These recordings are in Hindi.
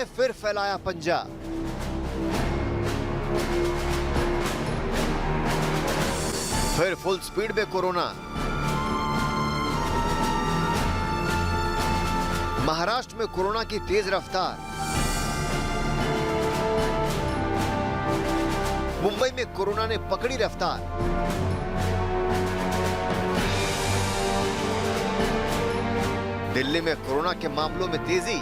ने फिर फैलाया पंजा। फिर फुल स्पीड में कोरोना। महाराष्ट्र में कोरोना की तेज रफ्तार। मुंबई में कोरोना ने पकड़ी रफ्तार। दिल्ली में कोरोना के मामलों में तेजी।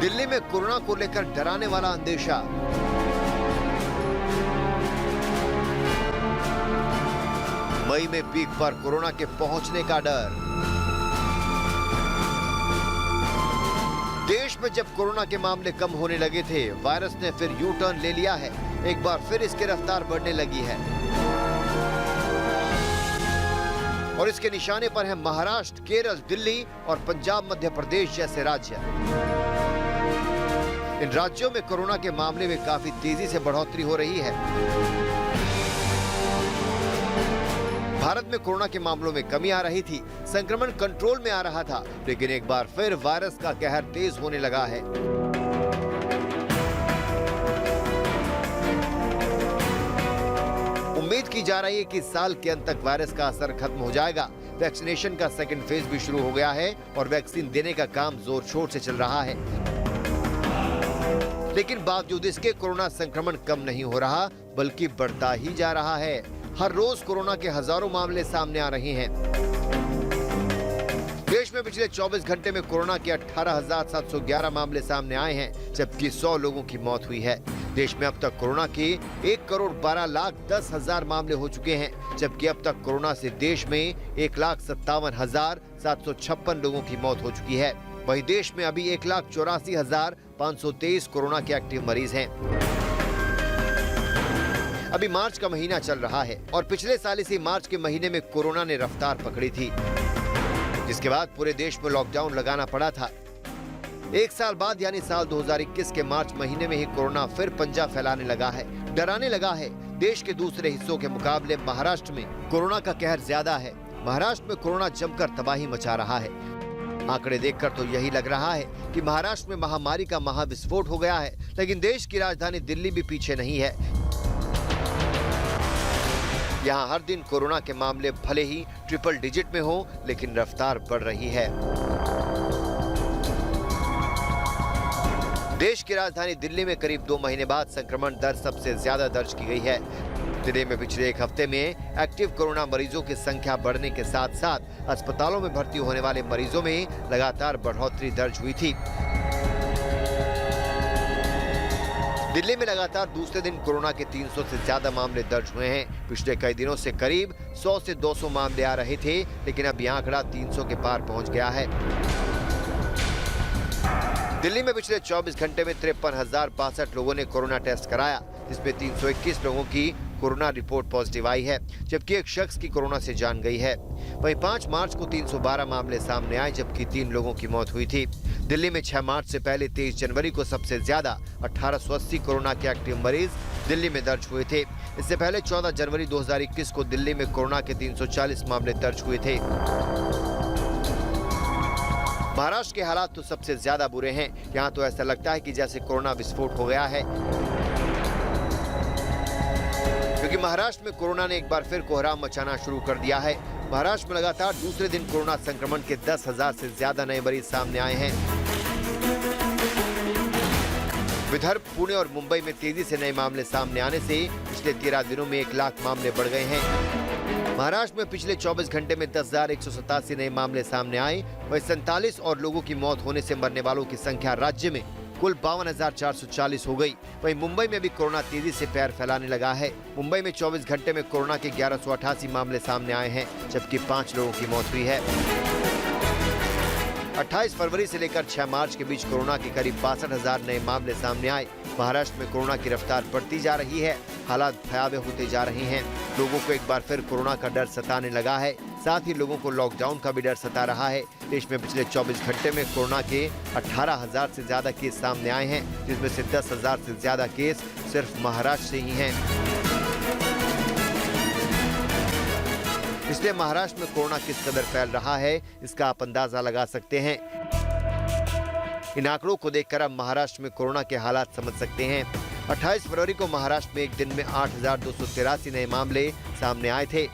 दिल्ली में कोरोना को लेकर डराने वाला अंदेशा। मई में पीक पर कोरोना के पहुंचने का डर। देश में जब कोरोना के मामले कम होने लगे थे, वायरस ने फिर यू टर्न ले लिया है। एक बार फिर इसकी रफ्तार बढ़ने लगी है और इसके निशाने पर है महाराष्ट्र, केरल, दिल्ली और पंजाब, मध्य प्रदेश जैसे राज्य। इन राज्यों में कोरोना के मामले में काफी तेजी से बढ़ोतरी हो रही है। भारत में कोरोना के मामलों में कमी आ रही थी, संक्रमण कंट्रोल में आ रहा था, लेकिन एक बार फिर वायरस का कहर तेज होने लगा है। उम्मीद की जा रही है कि साल के अंत तक वायरस का असर खत्म हो जाएगा। वैक्सीनेशन का सेकंड फेज भी शुरू हो गया है और वैक्सीन देने का काम जोर शोर से चल रहा है। लेकिन बावजूद इसके कोरोना संक्रमण कम नहीं हो रहा, बल्कि बढ़ता ही जा रहा है। हर रोज कोरोना के हजारों मामले सामने आ रहे हैं। देश में पिछले 24 घंटे में कोरोना के 18,711 मामले सामने आए हैं, जबकि 100 लोगों की मौत हुई है। देश में अब तक कोरोना के 1,12,10,000 मामले हो चुके हैं, जबकि अब तक कोरोना से देश में 1,57,756 लोगों की मौत हो चुकी है। वहीं देश में अभी 1,84,523 कोरोना के एक्टिव मरीज हैं। अभी मार्च का महीना चल रहा है और पिछले साल इसी मार्च के महीने में कोरोना ने रफ्तार पकड़ी थी, जिसके बाद पूरे देश में लॉकडाउन लगाना पड़ा था। एक साल बाद यानी साल 2021 के मार्च महीने में ही कोरोना फिर पंजा फैलाने लगा है, डराने लगा है। देश के दूसरे हिस्सों के मुकाबले महाराष्ट्र में कोरोना का कहर ज्यादा है। महाराष्ट्र में कोरोना जमकर तबाही मचा रहा है। आंकड़े देखकर तो यही लग रहा है कि महाराष्ट्र में महामारी का महाविस्फोट हो गया है, लेकिन देश की राजधानी दिल्ली भी पीछे नहीं है। यहाँ हर दिन कोरोना के मामले भले ही ट्रिपल डिजिट में हो, लेकिन रफ्तार बढ़ रही है। देश की राजधानी दिल्ली में करीब 2 महीने बाद संक्रमण दर सबसे ज्यादा दर्ज की गई है। दिल्ली में पिछले एक हफ्ते में एक्टिव कोरोना मरीजों की संख्या बढ़ने के साथ साथ अस्पतालों में भर्ती होने वाले मरीजों में लगातार बढ़ोतरी दर्ज हुई थी। दिल्ली में लगातार दूसरे दिन कोरोना के 300 से ज्यादा मामले दर्ज हुए हैं। पिछले कई दिनों से करीब 100 से 200 मामले आ रहे थे, लेकिन अब यह आंकड़ा 300 के पार पहुंच गया है। दिल्ली में पिछले 24 घंटे में 53,062 लोगों ने कोरोना टेस्ट कराया, जिसमें 321 लोगों की कोरोना रिपोर्ट पॉजिटिव आई है, जबकि एक शख्स की कोरोना से जान गई है। वहीं 5 मार्च को 312 मामले सामने आए, जबकि 3 लोगों की मौत हुई थी। दिल्ली में 6 मार्च से पहले 23 जनवरी को सबसे ज्यादा 1880 कोरोना के एक्टिव मरीज दिल्ली में दर्ज हुए थे। इससे पहले 14 जनवरी 2021 को दिल्ली में कोरोना के 340 मामले दर्ज हुए थे। महाराष्ट्र के हालात तो सबसे ज्यादा बुरे हैं। यहाँ तो ऐसा लगता है कि जैसे कोरोना विस्फोट हो गया है, क्योंकि महाराष्ट्र में कोरोना ने एक बार फिर कोहराम मचाना शुरू कर दिया है। महाराष्ट्र में लगातार दूसरे दिन कोरोना संक्रमण के 10,000 से ज्यादा नए मरीज सामने आए हैं। विदर्भ, पुणे और मुंबई में तेजी से नए मामले सामने आने से पिछले 13 दिनों में 1 लाख मामले बढ़ गए हैं। महाराष्ट्र में पिछले 24 घंटे में 10,187 नए मामले सामने आए। वहीं 47 और लोगों की मौत होने से मरने वालों की संख्या राज्य में कुल 52,440 हो गई। वहीं मुंबई में भी कोरोना तेजी से पैर फैलाने लगा है। मुंबई में 24 घंटे में कोरोना के 1188 मामले सामने आए हैं, जबकि 5 लोगों की मौत हुई है। 28 फरवरी से लेकर 6 मार्च के बीच कोरोना के करीब 62,000 नए मामले सामने आए। महाराष्ट्र में कोरोना की रफ्तार बढ़ती जा रही है, हालात भयावह होते जा रहे हैं। लोगों को एक बार फिर कोरोना का डर सताने लगा है, साथ ही लोगों को लॉकडाउन का भी डर सता रहा है। देश में पिछले 24 घंटे में कोरोना के 18,000 से ज्यादा केस सामने आए हैं, जिसमें से 10,000 से ज्यादा केस सिर्फ महाराष्ट्र से ही हैं। इसलिए महाराष्ट्र में कोरोना किस कदर फैल रहा है, इसका आप अंदाजा लगा सकते हैं। इन आंकड़ों को देखकर आप महाराष्ट्र में कोरोना के हालात समझ सकते हैं। 28 फरवरी को महाराष्ट्र में एक दिन में 8,283 नए मामले सामने आए थे।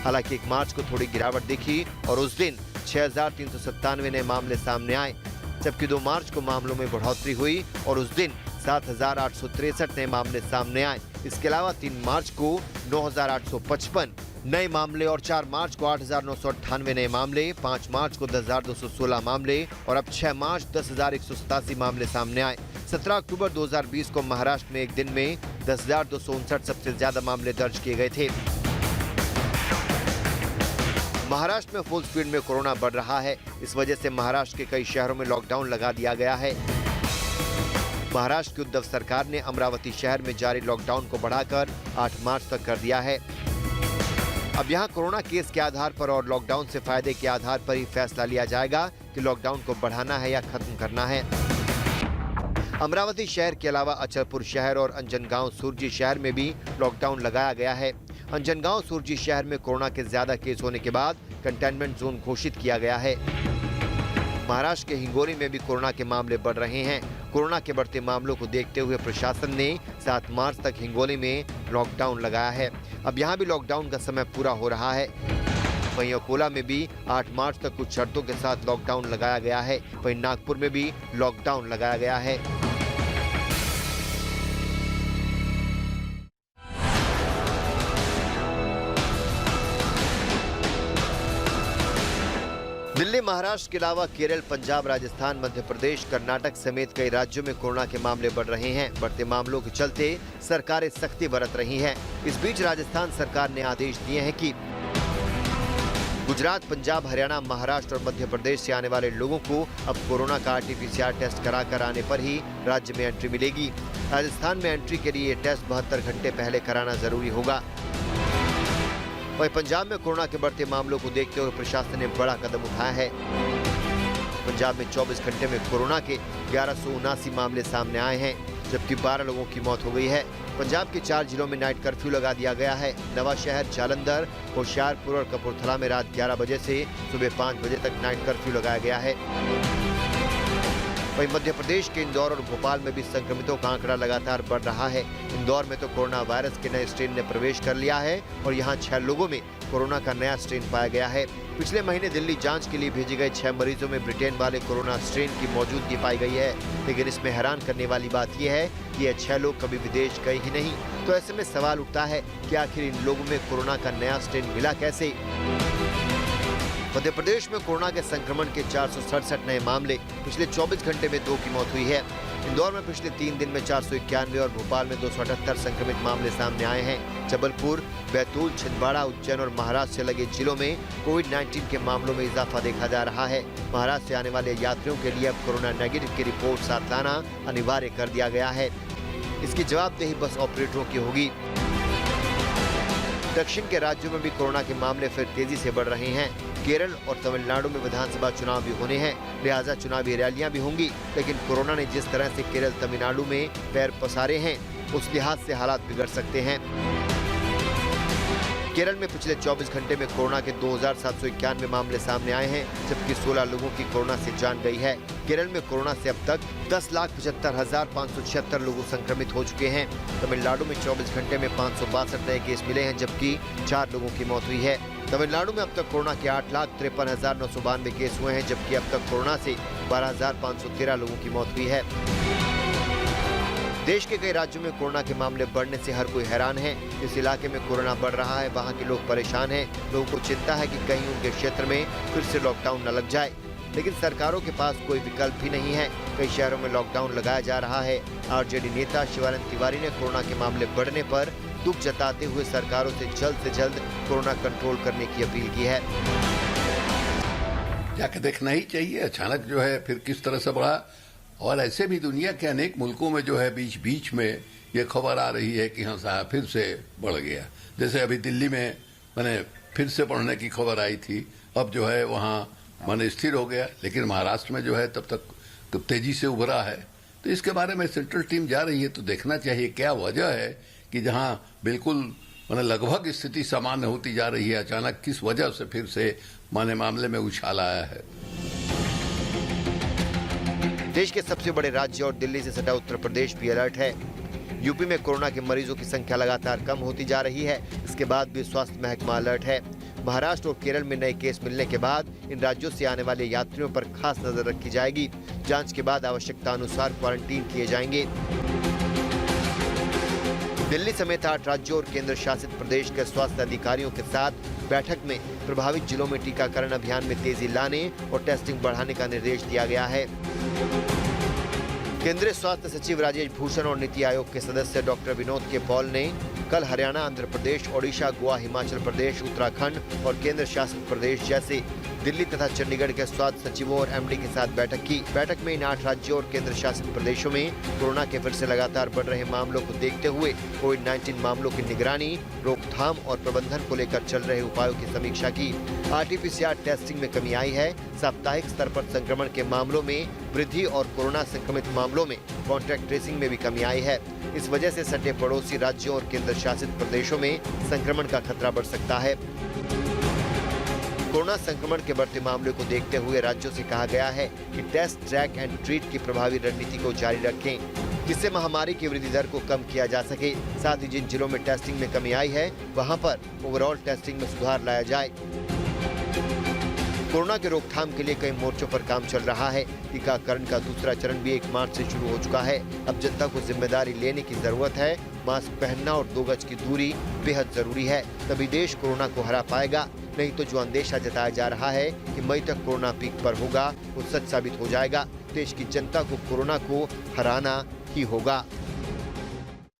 हालांकि 1 मार्च को थोड़ी गिरावट दिखी और उस दिन 6,397 नए मामले सामने आए, जबकि 2 मार्च को मामलों में बढ़ोतरी हुई और उस दिन 7,863 नए मामले सामने आए। इसके अलावा 3 मार्च को 9,855 नए मामले और 4 मार्च को 8,998 नए मामले, 5 मार्च को 10,216 मामले और अब 6 मार्च 10,187 मामले सामने आए। 17 अक्टूबर 2020 को महाराष्ट्र में एक दिन में 10,259 सबसे ज्यादा मामले दर्ज किए गए थे। महाराष्ट्र में फुल स्पीड में कोरोना बढ़ रहा है। इस वजह से महाराष्ट्र के कई शहरों में लॉकडाउन लगा दिया गया है। महाराष्ट्र की उद्धव सरकार ने अमरावती शहर में जारी लॉकडाउन को बढ़ाकर 8 मार्च तक कर दिया है। अब यहां कोरोना केस के आधार पर और लॉकडाउन से फायदे के आधार पर ही फैसला लिया जाएगा कि लॉकडाउन को बढ़ाना है या खत्म करना है। अमरावती शहर के अलावा अचलपुर शहर और अंजनगांव सुरजी शहर में भी लॉकडाउन लगाया गया है। अंजनगांव सुरजी शहर में कोरोना के ज्यादा केस होने के बाद कंटेनमेंट जोन घोषित किया गया है। महाराष्ट्र के हिंगोली में भी कोरोना के मामले बढ़ रहे हैं। कोरोना के बढ़ते मामलों को देखते हुए प्रशासन ने 7 मार्च तक हिंगोली में लॉकडाउन लगाया है। अब यहां भी लॉकडाउन का समय पूरा हो रहा है। वहीं अकोला में भी 8 मार्च तक कुछ शर्तों के साथ लॉकडाउन लगाया गया है। वहीं नागपुर में भी लॉकडाउन लगाया गया है। दिल्ली, महाराष्ट्र के अलावा केरल, पंजाब, राजस्थान, मध्य प्रदेश, कर्नाटक समेत कई राज्यों में कोरोना के मामले बढ़ रहे हैं। बढ़ते मामलों के चलते सरकारें सख्ती बरत रही हैं। इस बीच राजस्थान सरकार ने आदेश दिए हैं कि गुजरात, पंजाब, हरियाणा, महाराष्ट्र और मध्य प्रदेश से आने वाले लोगों को अब कोरोना का RT-PCR टेस्ट कराकर आने पर ही राज्य में एंट्री मिलेगी। राजस्थान में एंट्री के लिए ये टेस्ट 72 घंटे पहले कराना जरूरी होगा। वहीं पंजाब में कोरोना के बढ़ते मामलों को देखते हुए प्रशासन ने बड़ा कदम उठाया है। पंजाब में 24 घंटे में कोरोना के 1179 मामले सामने आए हैं, जबकि 12 लोगों की मौत हो गई है। पंजाब के 4 जिलों में नाइट कर्फ्यू लगा दिया गया है। नवा शहर, जालंधर, होशियारपुर और कपूरथला में रात 11 बजे से सुबह 5 बजे तक नाइट कर्फ्यू लगाया गया है। वहीं मध्य प्रदेश के इंदौर और भोपाल में भी संक्रमितों का आंकड़ा लगातार बढ़ रहा है। इंदौर में तो कोरोना वायरस के नए स्ट्रेन ने प्रवेश कर लिया है और यहां 6 लोगों में कोरोना का नया स्ट्रेन पाया गया है। पिछले महीने दिल्ली जांच के लिए भेजे गए 6 मरीजों में ब्रिटेन वाले कोरोना स्ट्रेन की मौजूदगी पाई गई है। लेकिन इसमें हैरान करने वाली बात यह है कि ये 6 लोग कभी विदेश गए ही नहीं। तो ऐसे में सवाल उठता है कि आखिर इन लोगों में कोरोना का नया स्ट्रेन मिला कैसे। मध्य प्रदेश में कोरोना के संक्रमण के 467 नए मामले, पिछले 24 घंटे में 2 की मौत हुई है। इंदौर में पिछले 3 दिन में 491 और भोपाल में 278 संक्रमित मामले सामने आए हैं। जबलपुर, बैतूल, छिंदवाड़ा, उज्जैन और महाराष्ट्र से लगे जिलों में कोविड-19 के मामलों में इजाफा देखा जा रहा है। महाराष्ट्र से आने वाले यात्रियों के लिए अब कोरोना नेगेटिव की रिपोर्ट साथ लाना अनिवार्य कर दिया गया है। इसकी जवाबदेही बस ऑपरेटरों की होगी। दक्षिण के राज्यों में भी कोरोना के मामले फिर तेजी से बढ़ रहे हैं। केरल और तमिलनाडु में विधानसभा चुनाव भी होने हैं, लिहाजा चुनावी रैलियां भी होंगी। लेकिन कोरोना ने जिस तरह से केरल, तमिलनाडु में पैर पसारे हैं, उस लिहाज से हालात बिगड़ सकते हैं। केरल में पिछले 24 घंटे में कोरोना के 2,791 मामले सामने आए हैं, जबकि 16 लोगों की कोरोना से जान गई है। केरल में कोरोना से अब तक 10,75,576 लोग संक्रमित हो चुके हैं। तमिलनाडु में 24 घंटे में 562 नए केस मिले हैं, जबकि 4 लोगों की मौत हुई है। तमिलनाडु में अब तक कोरोना के 8,53,992 केस हुए हैं, जबकि अब तक कोरोना से 12,513 लोगों की मौत हुई है। देश के कई राज्यों में कोरोना के मामले बढ़ने से हर कोई हैरान है। इस इलाके में कोरोना बढ़ रहा है, वहां के लोग परेशान हैं। लोगों को चिंता है कि कहीं उनके क्षेत्र में फिर से लॉकडाउन न लग जाए, लेकिन सरकारों के पास कोई विकल्प ही नहीं है। कई शहरों में लॉकडाउन लगाया जा रहा है। आरजेडी नेता शिवानंद तिवारी ने कोरोना के मामले बढ़ने पर दुख जताते हुए सरकारों से जल्द कोरोना कंट्रोल करने की अपील की है। जाकर देखना ही चाहिए अचानक जो है फिर किस तरह से बढ़ा। और ऐसे भी दुनिया के अनेक मुल्कों में जो है बीच बीच में ये खबर आ रही है कि हाँ साहब फिर से बढ़ गया। जैसे अभी दिल्ली में मैंने फिर से बढ़ने की खबर आई थी, अब जो है वहाँ मैंने स्थिर हो गया। लेकिन महाराष्ट्र में जो है तब तक तेजी से उभरा है। तो इसके बारे में सेंट्रल टीम जा रही है, तो देखना चाहिए क्या वजह है कि जहाँ बिल्कुल मतलब लगभग स्थिति सामान्य होती जा रही है। अचानक किस वजह से फिर से मामले में उछाल आया है। देश के सबसे बड़े राज्य और दिल्ली से सटा उत्तर प्रदेश भी अलर्ट है। यूपी में कोरोना के मरीजों की संख्या लगातार कम होती जा रही है। इसके बाद भी स्वास्थ्य महकमा अलर्ट है। महाराष्ट्र और केरल में नए केस मिलने के बाद इन राज्यों से आने वाले यात्रियों पर खास नजर रखी जाएगी। जांच के बाद आवश्यकता अनुसार क्वारंटीन किए जाएंगे। दिल्ली समेत 8 राज्यों और केंद्र शासित प्रदेश के स्वास्थ्य अधिकारियों के साथ बैठक में प्रभावित जिलों में टीकाकरण अभियान में तेजी लाने और टेस्टिंग बढ़ाने का निर्देश दिया गया है। केंद्रीय स्वास्थ्य सचिव राजेश भूषण और नीति आयोग के सदस्य डॉक्टर विनोद के पॉल ने कल हरियाणा, आंध्र प्रदेश, ओडिशा, गोवा, हिमाचल प्रदेश, उत्तराखंड और केंद्र शासित प्रदेश जैसे दिल्ली तथा चंडीगढ़ के स्वास्थ्य सचिवों और एमडी के साथ बैठक की। बैठक में इन 8 राज्यों और केंद्र शासित प्रदेशों में कोरोना के फिर से लगातार बढ़ रहे मामलों को देखते हुए कोविड-19 मामलों की निगरानी, रोकथाम और प्रबंधन को लेकर चल रहे उपायों की समीक्षा की। आरटीपीसीआर टेस्टिंग में कमी आई है। साप्ताहिक स्तर पर संक्रमण के मामलों में वृद्धि और कोरोना संक्रमित मामलों में कॉन्टैक्ट ट्रेसिंग में भी कमी आई है। इस वजह से सटे पड़ोसी राज्यों और केंद्र शासित प्रदेशों में संक्रमण का खतरा बढ़ सकता है। कोरोना संक्रमण के बढ़ते मामले को देखते हुए राज्यों से कहा गया है कि टेस्ट, ट्रैक एंड ट्रीट की प्रभावी रणनीति को जारी रखें, जिससे महामारी की वृद्धि दर को कम किया जा सके। साथ ही जिन जिलों में टेस्टिंग में कमी आई है, वहां पर ओवरऑल टेस्टिंग में सुधार लाया जाए। कोरोना के रोकथाम के लिए कई मोर्चों पर काम चल रहा है। टीकाकरण का दूसरा चरण भी 1 मार्च से शुरू हो चुका है। अब जनता को जिम्मेदारी लेने की जरूरत है। मास्क पहनना और 2 गज की दूरी बेहद जरूरी है, तभी देश कोरोना को हरा पाएगा। नहीं तो जो अंदेशा जताया जा रहा है कि मई तक कोरोना पीक पर होगा, वो सच साबित हो जाएगा। देश की जनता को कोरोना को हराना ही होगा।